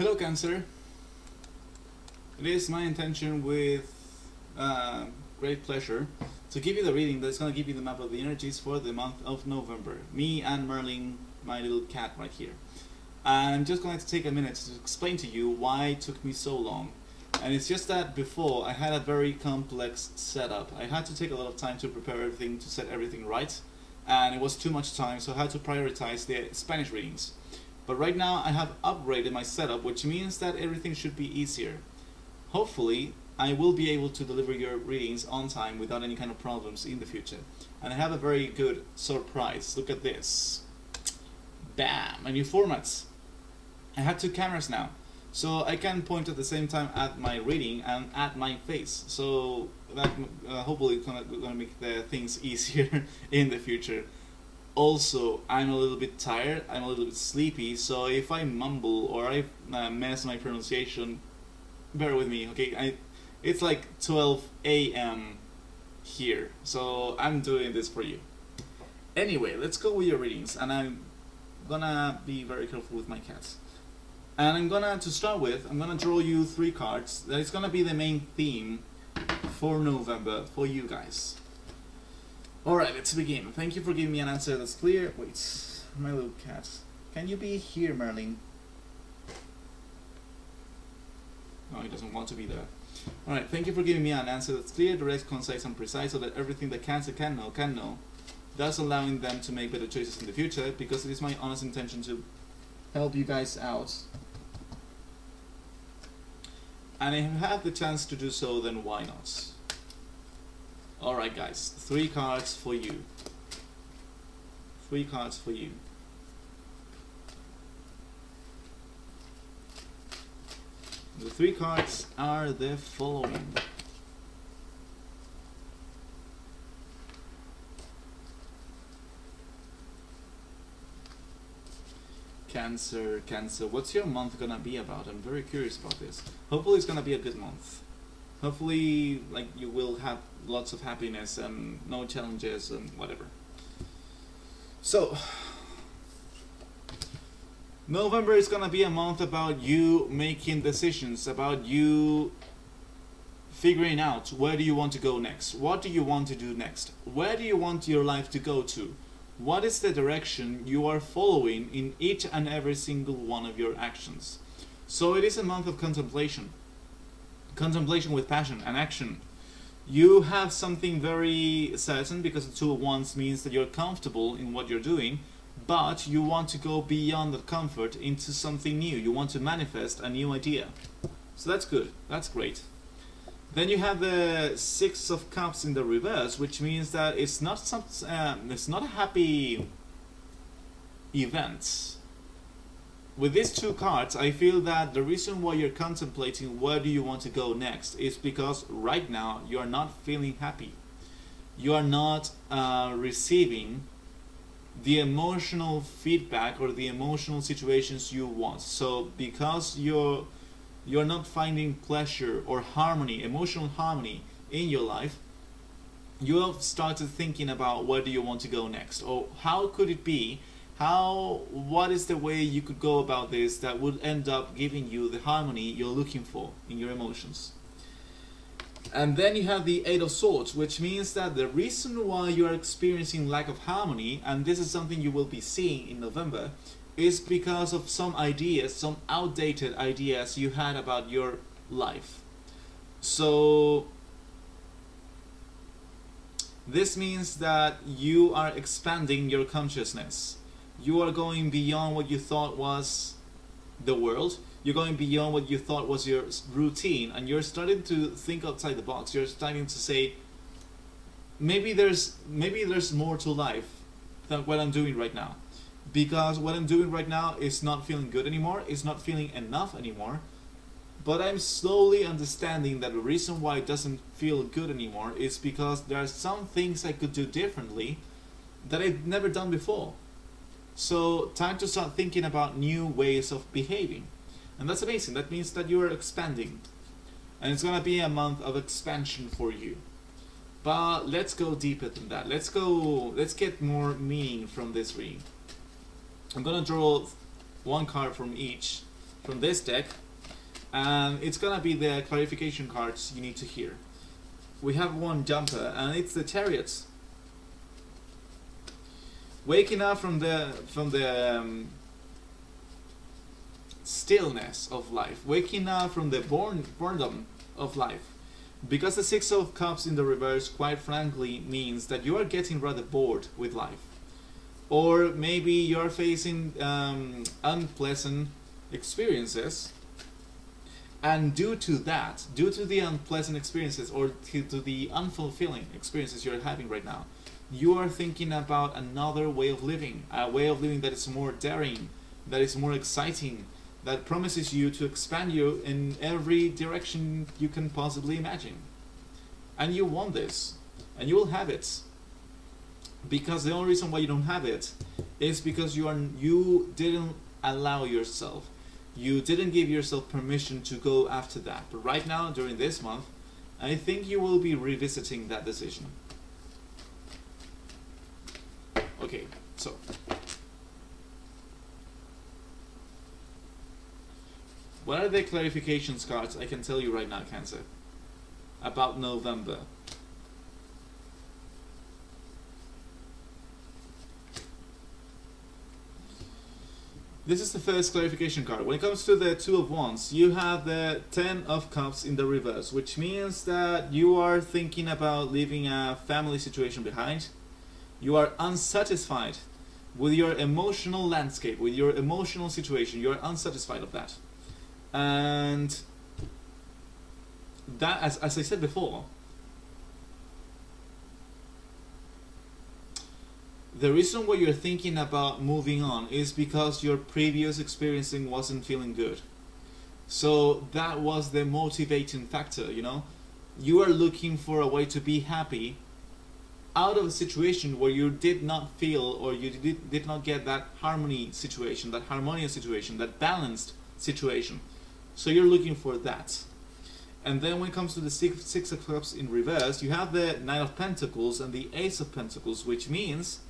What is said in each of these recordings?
Hello Cancer, it is my intention with great pleasure to give you the reading that's going to give you the map of the energies for the month of November. Me and Merlin, my little cat right here. And I'm just going to take a minute to explain to you why it took me so long. And it's just that before I had a very complex setup. I had to take a lot of time to prepare everything, to set everything right. And it was too much time, so I had to prioritize the Spanish readings. But right now I have upgraded my setup, which means that everything should be easier. Hopefully, I will be able to deliver your readings on time without any kind of problems in the future. And I have a very good surprise. Look at this. Bam! My new formats. I have 2 cameras now, so I can point at the same time at my reading and at my face. So that hopefully is gonna make the things easier in the future. Also, I'm a little bit tired, I'm a little bit sleepy, so if I mumble or I mess my pronunciation, bear with me, okay? It's like 12 a.m. here, so I'm doing this for you. Anyway, let's go with your readings, and I'm gonna be very careful with my cats. And to start with, I'm gonna draw you 3 cards. That is gonna be the main theme for November for you guys. Alright, let's begin. Thank you for giving me an answer that's clear. Wait, my little cat. Can you be here, Merlin? No, he doesn't want to be there. Alright, thank you for giving me an answer that's clear, direct, concise, and precise, so that everything that Cancer can know, thus allowing them to make better choices in the future, because it is my honest intention to help you guys out. And if I have the chance to do so, then why not? Alright guys, 3 cards for you. 3 cards for you. The 3 cards are the following. Cancer, what's your month gonna be about? I'm very curious about this. Hopefully it's gonna be a good month. Hopefully, like, you will have lots of happiness and no challenges and whatever. So, November is gonna be a month about you making decisions, about you figuring out where do you want to go next, what do you want to do next, where do you want your life to go to, what is the direction you are following in each and every single one of your actions. So it is a month of contemplation. Contemplation with passion and action. You have something very certain, because the 2 of Wands means that you're comfortable in what you're doing, but you want to go beyond that comfort into something new. You want to manifest a new idea. So that's good. That's great. Then you have the 6 of Cups in the reverse, which means that it's not a happy event. With these 2 cards, I feel that the reason why you're contemplating where do you want to go next is because right now you are not feeling happy. You are not receiving the emotional feedback or the emotional situations you want. So because you're not finding pleasure or harmony, emotional harmony in your life, you have started thinking about where do you want to go next, or how could it be, what is the way you could go about this that would end up giving you the harmony you're looking for in your emotions. And then you have the 8 of Swords, which means that the reason why you are experiencing lack of harmony, and this is something you will be seeing in November, is because of some ideas, some outdated ideas you had about your life. So this means that you are expanding your consciousness. You are going beyond what you thought was the world. You're going beyond what you thought was your routine, and you're starting to think outside the box. You're starting to say, maybe there's more to life than what I'm doing right now. Because what I'm doing right now is not feeling good anymore, it's not feeling enough anymore. But I'm slowly understanding that the reason why it doesn't feel good anymore is because there are some things I could do differently that I've never done before. So time to start thinking about new ways of behaving. And that's amazing. That means that you are expanding. And it's gonna be a month of expansion for you. But let's go deeper than that. Let's get more meaning from this reading. I'm gonna draw 1 card from each from this deck, and it's gonna be the clarification cards you need to hear. We have one jumper, and it's the Chariots. Waking up from the stillness of life, waking up from the boredom of life. Because the Six of Cups in the reverse, quite frankly, means that you are getting rather bored with life. Or maybe you're facing unpleasant experiences, and due to that, due to the unpleasant experiences or to the unfulfilling experiences you're having right now, you are thinking about another way of living, a way of living that is more daring, that is more exciting, that promises you to expand you in every direction you can possibly imagine. And you want this, and you will have it. Because the only reason why you don't have it is because you didn't allow yourself, you didn't give yourself permission to go after that. But right now, during this month, I think you will be revisiting that decision. Okay, so what are the clarifications cards I can tell you right now, Cancer, about November? This is the first clarification card. When it comes to the Two of Wands, you have the Ten of Cups in the reverse, which means that you are thinking about leaving a family situation behind. You are unsatisfied with your emotional landscape, with your emotional situation. You are unsatisfied of that. And that, as I said before, the reason why you're thinking about moving on is because your previous experiencing wasn't feeling good. So that was the motivating factor, you know? You are looking for a way to be happy out of a situation where you did not feel, or you did not get that harmony situation, that harmonious situation, that balanced situation. So you're looking for that. And then when it comes to the Six of Cups in reverse, you have the Nine of Pentacles and the Ace of Pentacles, which means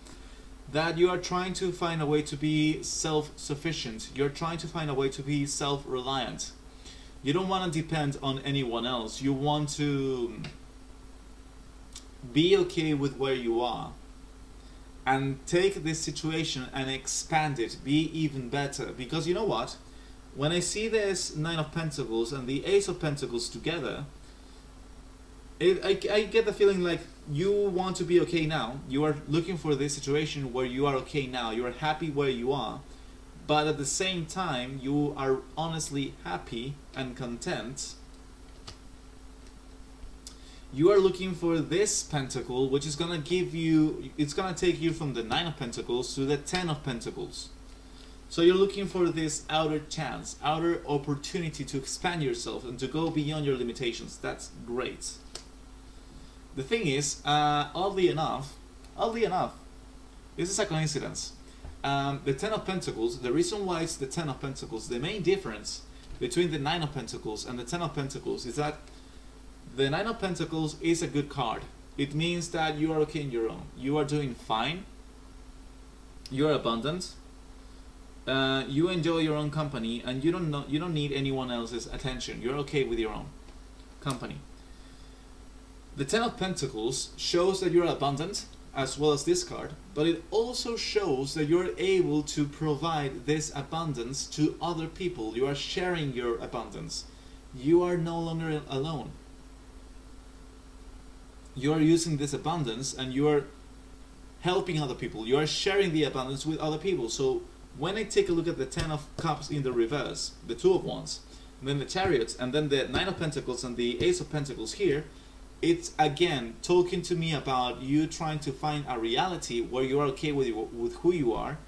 that you are trying to find a way to be self-sufficient. You're trying to find a way to be self-reliant. You don't want to depend on anyone else. You want to be okay with where you are and take this situation and expand it, be even better. Because you know what? When I see this Nine of Pentacles and the Ace of Pentacles together, I get the feeling like you want to be okay now. You are looking for this situation where you are okay now. You are happy where you are. But at the same time, you are honestly happy and content. You are looking for this pentacle, which is going to give you, it's going to take you from the Nine of Pentacles to the Ten of Pentacles. So you're looking for this outer chance, outer opportunity to expand yourself and to go beyond your limitations. That's great. The thing is, oddly enough, this is a coincidence. The Ten of Pentacles, the reason why it's the Ten of Pentacles, the main difference between the Nine of Pentacles and the Ten of Pentacles is that the Nine of Pentacles is a good card. It means that you are okay in your own. You are doing fine. You are abundant. You enjoy your own company, and you don't need anyone else's attention. You're okay with your own company. The Ten of Pentacles shows that you're abundant, as well as this card, but it also shows that you're able to provide this abundance to other people. You are sharing your abundance. You are no longer alone. You are using this abundance and you are helping other people. You are sharing the abundance with other people. So when I take a look at the Ten of Cups in the reverse, the Two of Wands, and then the Chariots, and then the Nine of Pentacles and the Ace of Pentacles here, it's again talking to me about you trying to find a reality where you are okay with who you are,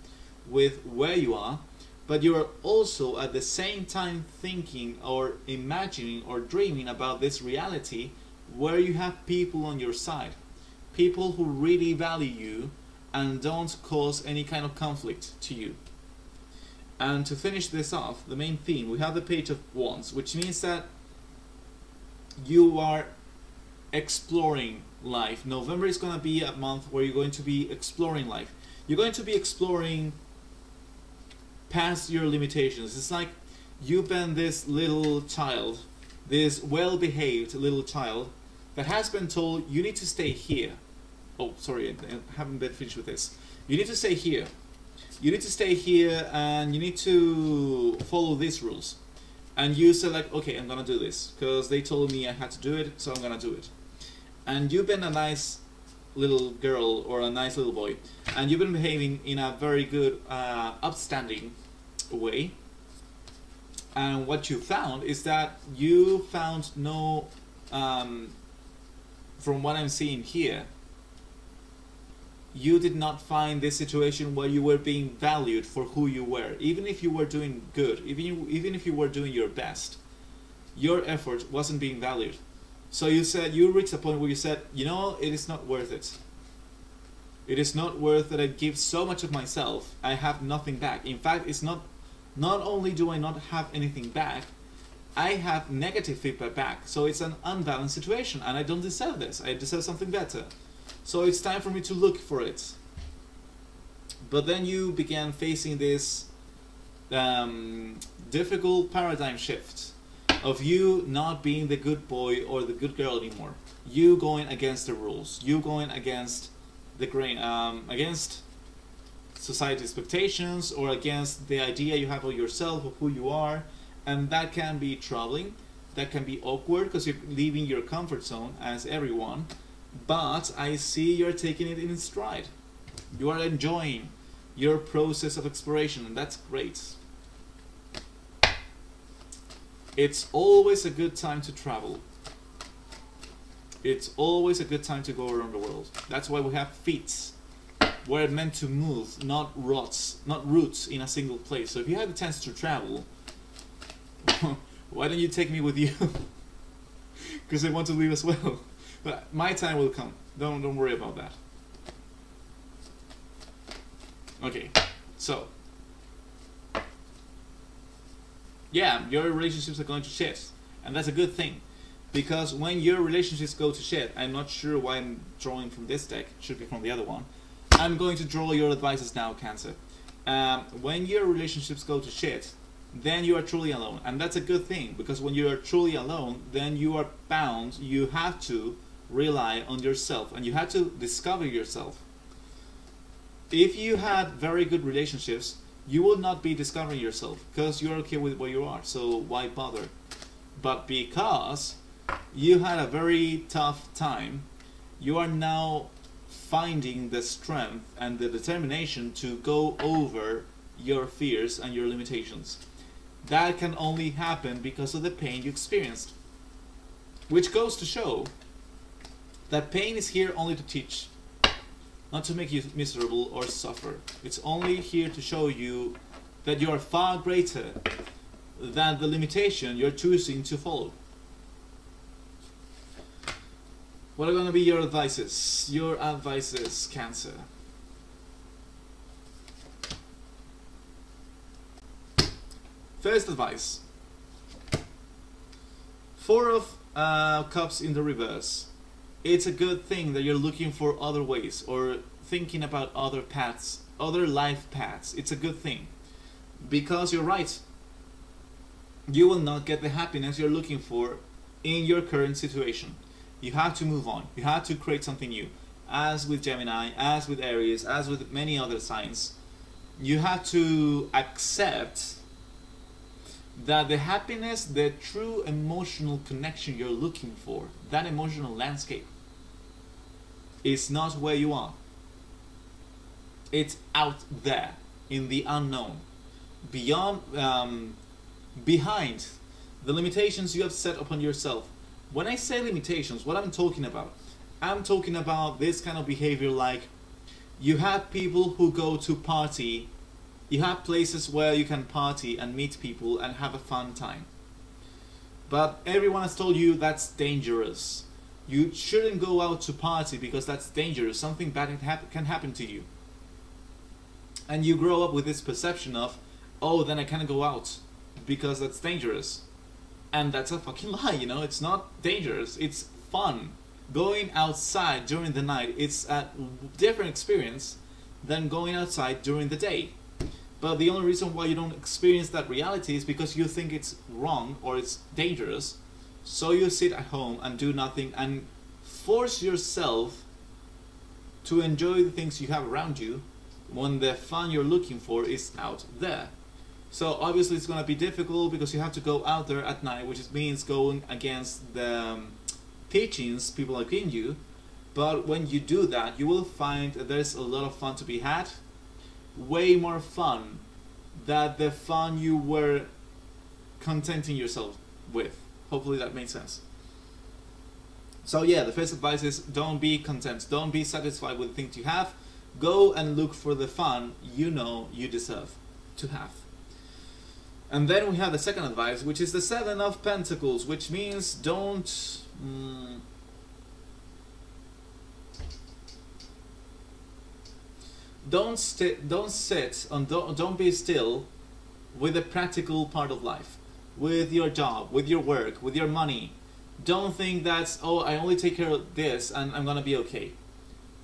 with where you are, but you are also at the same time thinking or imagining or dreaming about this reality where you have people on your side, people who really value you and don't cause any kind of conflict to you. And to finish this off, the main theme, we have the Page of Wands, which means that you are exploring life. November is going to be a month where you're going to be exploring life. You're going to be exploring past your limitations. It's like you've been this little child, this well-behaved little child that has been told you need to stay here. Oh, sorry, I haven't been finished with this. You need to stay here. You need to stay here and you need to follow these rules. And you say like, okay, I'm gonna do this because they told me I had to do it, so I'm gonna do it. And you've been a nice little girl or a nice little boy, and you've been behaving in a very good, upstanding way. And what you found is that you found no, from what I'm seeing here, you did not find this situation where you were being valued for who you were. Even if you were doing good, even if you were doing your best, your effort wasn't being valued. So you reached a point where you said, you know, it is not worth it. It is not worth that I give so much of myself, I have nothing back. In fact, it's not only do I not have anything back, I have negative feedback back. So it's an unbalanced situation and I don't deserve this. I deserve something better. So it's time for me to look for it. But then you began facing this difficult paradigm shift of you not being the good boy or the good girl anymore. You going against the rules. You going against the grain, against society expectations or against the idea you have of yourself, of who you are. And that can be troubling. That can be awkward because you're leaving your comfort zone as everyone. But I see you're taking it in stride. You are enjoying your process of exploration, and that's great. It's always a good time to travel. It's always a good time to go around the world. That's why we have feet. We're meant to move, not roots in a single place. So if you have the chance to travel, why don't you take me with you? Because I want to leave as well. But my time will come. Don't worry about that. Okay, so yeah, your relationships are going to shit, and that's a good thing, because when your relationships go to shit, I'm not sure why I'm drawing from this deck. It should be from the other one. I'm going to draw your advices now, Cancer. When your relationships go to shit, then you are truly alone, and that's a good thing, because when you are truly alone, then you are bound. You have to rely on yourself and you have to discover yourself. If you had very good relationships, you will not be discovering yourself because you're okay with where you are, so why bother? But because you had a very tough time, you are now finding the strength and the determination to go over your fears and your limitations. That can only happen because of the pain you experienced, which goes to show that pain is here only to teach, not to make you miserable or suffer. It's only here to show you that you are far greater than the limitation you're choosing to follow. What are going to be your advices? Your advices, Cancer. First advice. 4 of Cups in the reverse. It's a good thing that you're looking for other ways or thinking about other paths, other life paths. It's a good thing. Because you're right. You will not get the happiness you're looking for in your current situation. You have to move on. You have to create something new. As with Gemini, as with Aries, as with many other signs, you have to accept that the happiness, the true emotional connection you're looking for, that emotional landscape, is not where you are. It's out there in the unknown, beyond, behind the limitations you have set upon yourself. When I say limitations, what I'm talking about this kind of behavior, like you have people who go to party. You have places where you can party and meet people and have a fun time. But everyone has told you that's dangerous. You shouldn't go out to party because that's dangerous. Something bad can happen to you. And you grow up with this perception of, oh, then I can't go out because that's dangerous. And that's a fucking lie, you know? It's not dangerous. It's fun. Going outside during the night, it's a different experience than going outside during the day. But the only reason why you don't experience that reality is because you think it's wrong or it's dangerous. So you sit at home and do nothing and force yourself to enjoy the things you have around you when the fun you're looking for is out there. So obviously it's going to be difficult because you have to go out there at night, which means going against the teachings people are giving you. But when you do that, you will find that there's a lot of fun to be had. Way more fun than the fun you were contenting yourself with. Hopefully that makes sense. So yeah, the first advice is don't be content. Don't be satisfied with the things you have. Go and look for the fun you know you deserve to have. And then we have the second advice, which is the Seven of Pentacles, which means don't be still with the practical part of life, with your job, with your work, with your money. Don't think that, oh, I only take care of this and I'm gonna be okay.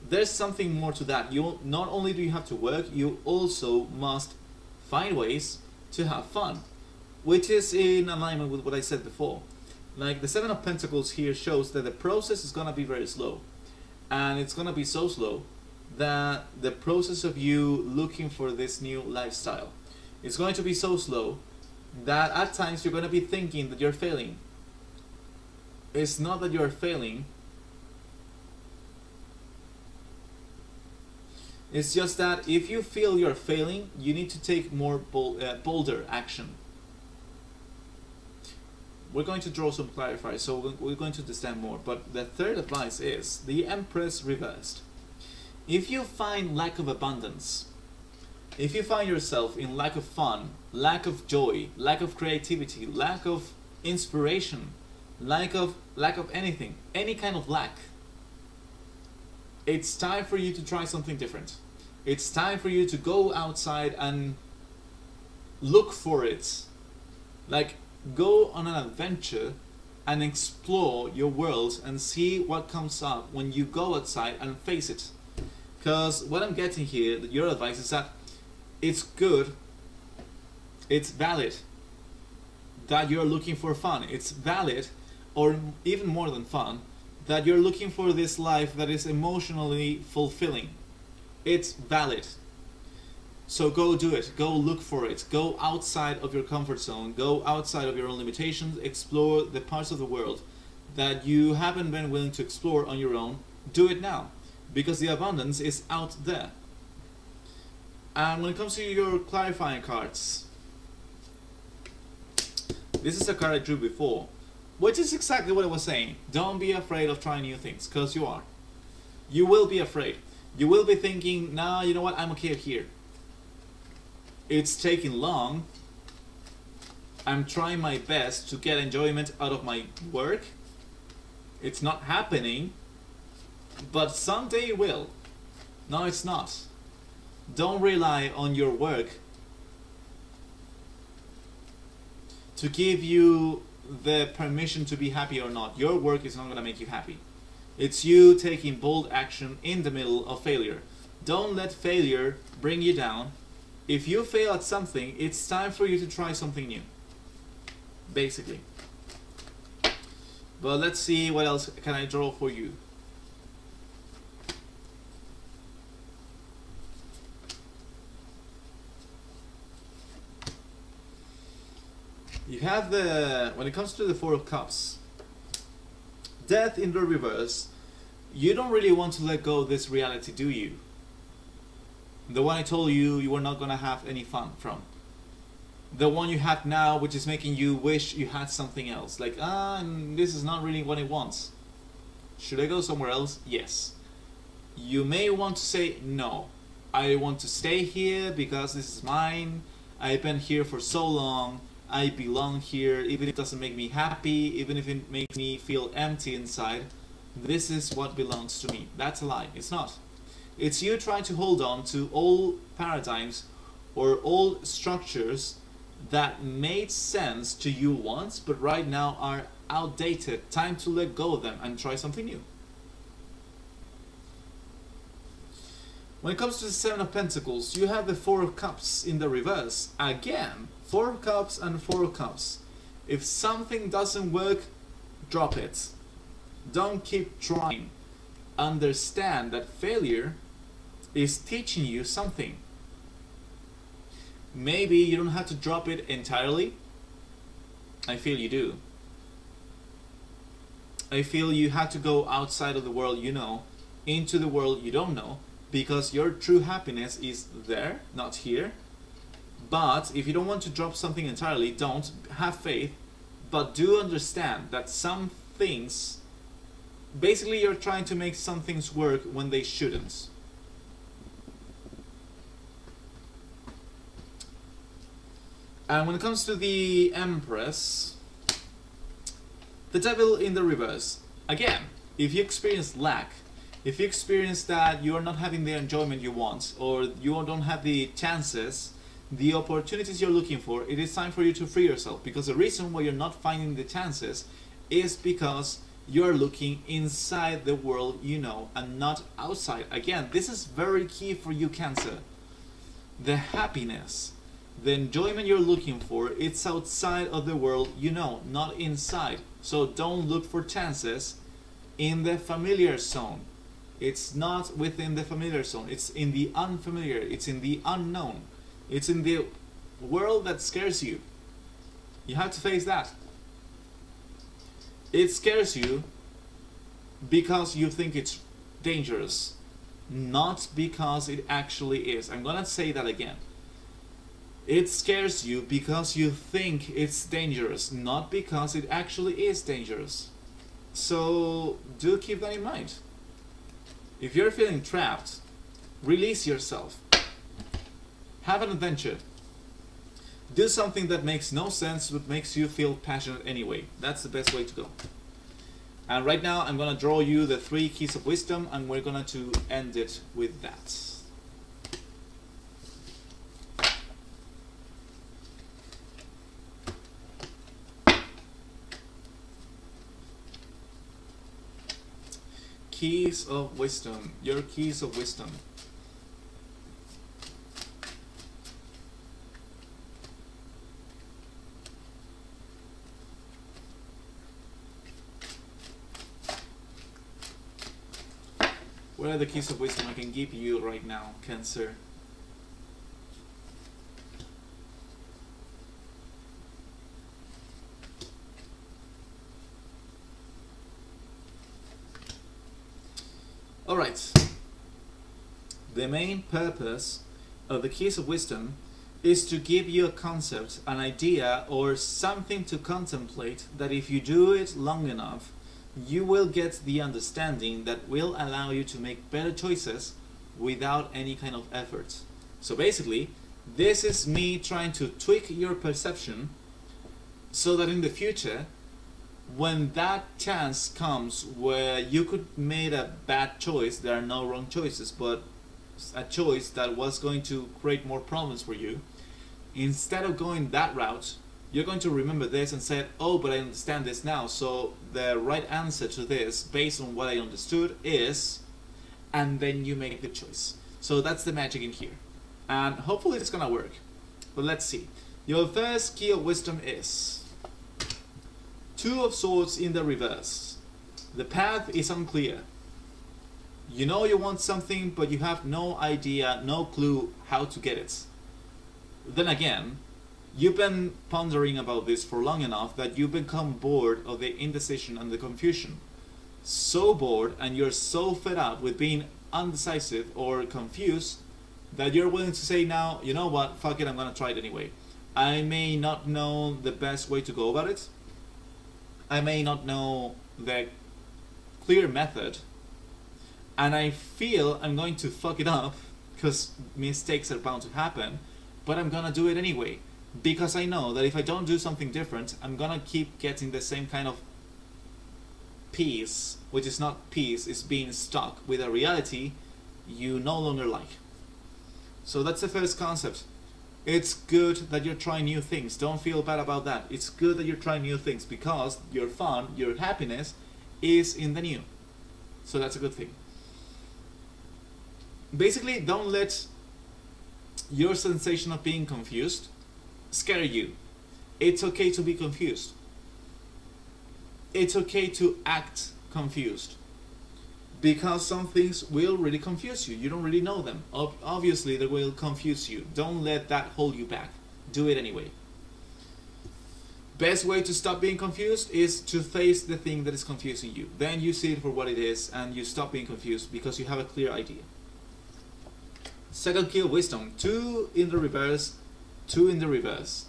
There's something more to that. You not only do you have to work, you also must find ways to have fun, which is in alignment with what I said before. Like the Seven of Pentacles here shows that the process is gonna be very slow, and it's gonna be so slow that the process of you looking for this new lifestyle is going to be so slow that at times you're going to be thinking that you're failing. It's not that you're failing, it's just that if you feel you're failing, you need to take more bolder action. We're going to draw some clarifiers, so we're going to understand more. But the third advice is the Empress reversed. If you find lack of abundance, if you find yourself in lack of fun, lack of joy, lack of creativity, lack of inspiration, lack of anything, any kind of lack, it's time for you to try something different. It's time for you to go outside and look for it. Like, go on an adventure and explore your world and see what comes up when you go outside and face it. Because what I'm getting here, your advice is that it's good, it's valid that you're looking for fun. It's valid, or even more than fun, that you're looking for this life that is emotionally fulfilling. It's valid. So go do it. Go look for it. Go outside of your comfort zone. Go outside of your own limitations. Explore the parts of the world that you haven't been willing to explore on your own. Do it now, because the abundance is out there. And when it comes to your clarifying cards, this is a card I drew before, which is exactly what I was saying. Don't be afraid of trying new things, because you are. You will be afraid. You will be thinking, nah, you know what, I'm okay here. It's taking long. I'm trying my best to get enjoyment out of my work. It's not happening, but someday it will. No, it's not. Don't rely on your work to give you the permission to be happy or not. Your work is not going to make you happy. It's you taking bold action in the middle of failure. Don't let failure bring you down. If you fail at something, it's time for you to try something new, basically. But let's see what else can I draw for you. You have when it comes to the Four of Cups, Death in the reverse. You don't really want to let go of this reality, do you? The one I told you you were not going to have any fun from. The one you have now, which is making you wish you had something else. Like, this is not really what I want. Should I go somewhere else? Yes. You may want to say, no, I want to stay here because this is mine. I've been here for so long. I belong here, even if it doesn't make me happy, even if it makes me feel empty inside. This is what belongs to me. That's a lie. It's not. It's you trying to hold on to old paradigms or old structures that made sense to you once, but right now are outdated. Time to let go of them and try something new. When it comes to the Seven of Pentacles, you have the Four of Cups in the reverse. Again, Four of Cups and Four of Cups. If something doesn't work, drop it. Don't keep trying. Understand that failure is teaching you something. Maybe you don't have to drop it entirely. I feel you do. I feel you have to go outside of the world you know, into the world you don't know, because your true happiness is there, not here. But if you don't want to drop something entirely, don't. Have faith, but do understand that some things, basically you're trying to make some things work when they shouldn't. And when it comes to the Empress, the Devil in the reverse. Again, if you experience lack, if you experience that you are not having the enjoyment you want, or you don't have the chances, the opportunities you're looking for, it is time for you to free yourself. Because the reason why you're not finding the chances is because you're looking inside the world you know and not outside. Again, this is very key for you, Cancer. The happiness, the enjoyment you're looking for, it's outside of the world you know, not inside. So don't look for chances in the familiar zone. It's not within the familiar zone. It's in the unfamiliar. It's in the unknown. It's in the world that scares you. You have to face that. It scares you because you think it's dangerous, not because it actually is. I'm gonna say that again. It scares you because you think it's dangerous, not because it actually is dangerous. So do keep that in mind. If you're feeling trapped, release yourself. Have an adventure. Do something that makes no sense but makes you feel passionate anyway. That's the best way to go. And right now I'm gonna draw you the 3 keys of wisdom, and we're gonna to end it with that. Keys of wisdom. Your keys of wisdom. What are the keys of wisdom I can give you right now, Cancer? Alright. The main purpose of the keys of wisdom is to give you a concept, an idea, or something to contemplate that if you do it long enough, you will get the understanding that will allow you to make better choices without any kind of effort. So basically, this is me trying to tweak your perception so that in the future, when that chance comes where you could made a bad choice, there are no wrong choices, but a choice that was going to create more problems for you, instead of going that route, you're going to remember this and say, oh, but I understand this now, so the right answer to this, based on what I understood, is, and then you make the choice. So that's the magic in here. And hopefully it's gonna work. But let's see. Your first key of wisdom is 2 of Swords in the reverse. The path is unclear. You know you want something, but you have no idea, no clue how to get it. Then again, you've been pondering about this for long enough that you become bored of the indecision and the confusion. So bored, and you're so fed up with being undecisive or confused that you're willing to say now, you know what, fuck it, I'm gonna try it anyway. I may not know the best way to go about it. I may not know the clear method. And I feel I'm going to fuck it up because mistakes are bound to happen, but I'm gonna do it anyway. Because I know that if I don't do something different, I'm gonna keep getting the same kind of peace, which is not peace, it's being stuck with a reality you no longer like. So that's the first concept. It's good that you're trying new things. Don't feel bad about that. It's good that you're trying new things because your fun, your happiness is in the new. So that's a good thing. basically, don't let your sensation of being confused scare you. It's okay to be confused. It's okay to act confused. Because some things will really confuse you. You don't really know them. Obviously, they will confuse you. Don't let that hold you back. Do it anyway. Best way to stop being confused is to face the thing that is confusing you. Then you see it for what it is and you stop being confused because you have a clear idea. Second key of wisdom. 2 in the reverse. 2 in the reverse.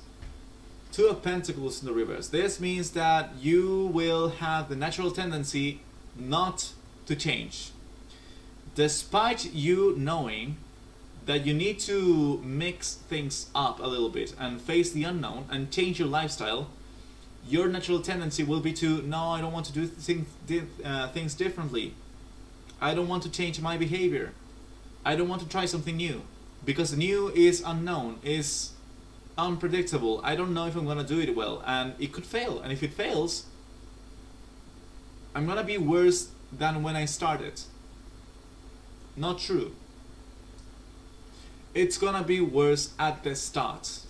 2 of Pentacles in the reverse. This means that you will have the natural tendency not to change. Despite you knowing that you need to mix things up a little bit and face the unknown and change your lifestyle, your natural tendency will be to, no, I don't want to do things differently. I don't want to change my behavior. I don't want to try something new. Because the new is unknown, is unpredictable. I don't know if I'm going to do it well, and it could fail. And if it fails, I'm going to be worse than when I started. Not true. It's going to be worse at the start.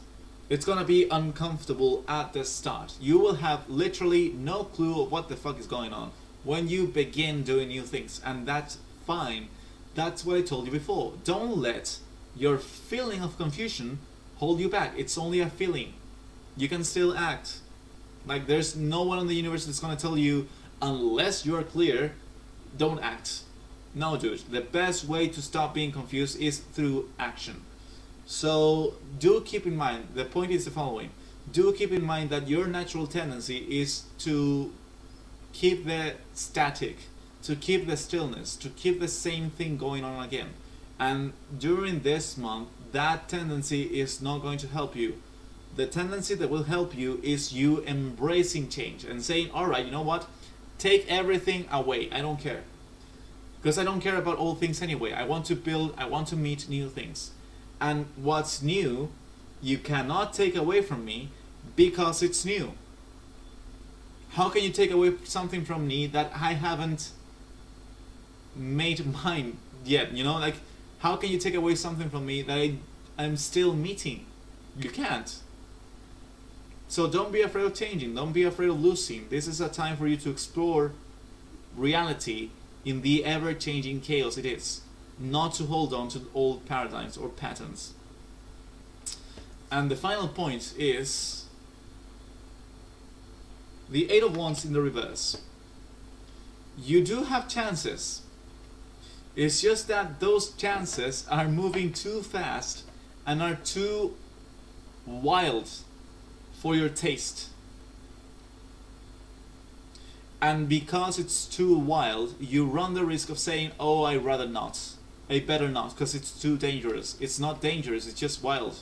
It's going to be uncomfortable at the start. You will have literally no clue of what the fuck is going on when you begin doing new things, and that's fine. That's what I told you before. Don't let your feeling of confusion hold you back. It's only a feeling. You can still act. Like, there's no one in the universe that's going to tell you, unless you're clear, don't act. No, dude. The best way to stop being confused is through action. So do keep in mind, the point is the following. Do keep in mind that your natural tendency is to keep the static, to keep the stillness, to keep the same thing going on again. And during this month, that tendency is not going to help you. The tendency that will help you is you embracing change and saying, alright, you know what? Take everything away. I don't care. Because I don't care about old things anyway. I want to build, I want to meet new things. And what's new, you cannot take away from me because it's new. How can you take away something from me that I haven't made mine yet? You know, like, how can you take away something from me that I'm still meeting? You can't. So don't be afraid of changing. Don't be afraid of losing. This is a time for you to explore reality in the ever-changing chaos it is. Not to hold on to old paradigms or patterns. And the final point is the 8 of Wands in the reverse. You do have chances. It's just that those chances are moving too fast and are too wild for your taste. And because it's too wild, you run the risk of saying, oh, I'd rather not. I better not, because it's too dangerous. It's not dangerous, it's just wild.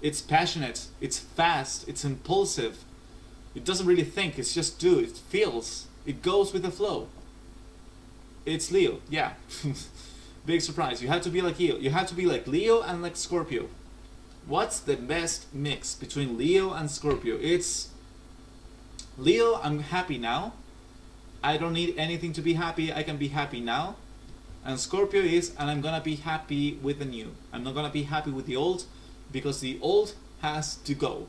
It's passionate, it's fast, it's impulsive. It doesn't really think, it's just do, it feels. It goes with the flow. It's Leo, yeah. Big surprise. You have to be like Leo. You have to be like Leo and like Scorpio. What's the best mix between Leo and Scorpio? It's Leo, I'm happy now. I don't need anything to be happy. I can be happy now. And Scorpio is, and I'm gonna be happy with the new. I'm not gonna be happy with the old, because the old has to go.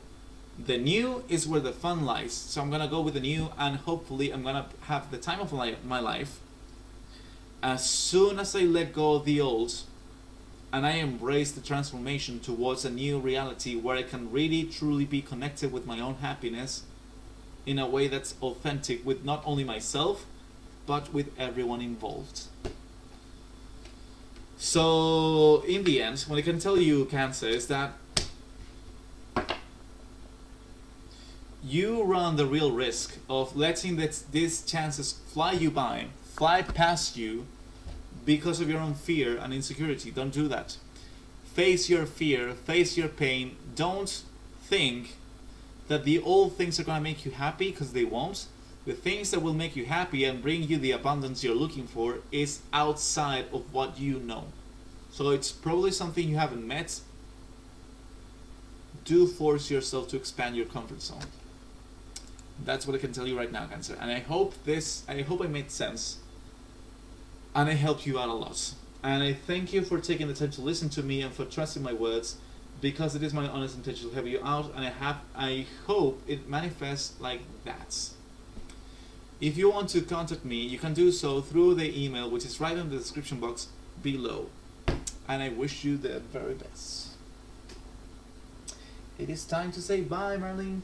The new is where the fun lies. So I'm gonna go with the new, and hopefully I'm gonna have the time of my life. As soon as I let go of the old, and I embrace the transformation towards a new reality where I can really truly be connected with my own happiness in a way that's authentic with not only myself, but with everyone involved. So, in the end, what I can tell you, Cancer, is that you run the real risk of letting these chances fly you by, fly past you, because of your own fear and insecurity. Don't do that. Face your fear, face your pain. Don't think that the old things are going to make you happy, because they won't. The things that will make you happy and bring you the abundance you're looking for is outside of what you know. So it's probably something you haven't met. Do force yourself to expand your comfort zone. That's what I can tell you right now, Cancer. And I hope I made sense. And I helped you out a lot. And I thank you for taking the time to listen to me and for trusting my words, because it is my honest intention to help you out, and I hope it manifests like that. If you want to contact me, you can do so through the email, which is right in the description box below. And I wish you the very best. It is time to say bye, Marlene.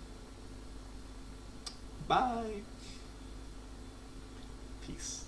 Bye. Peace.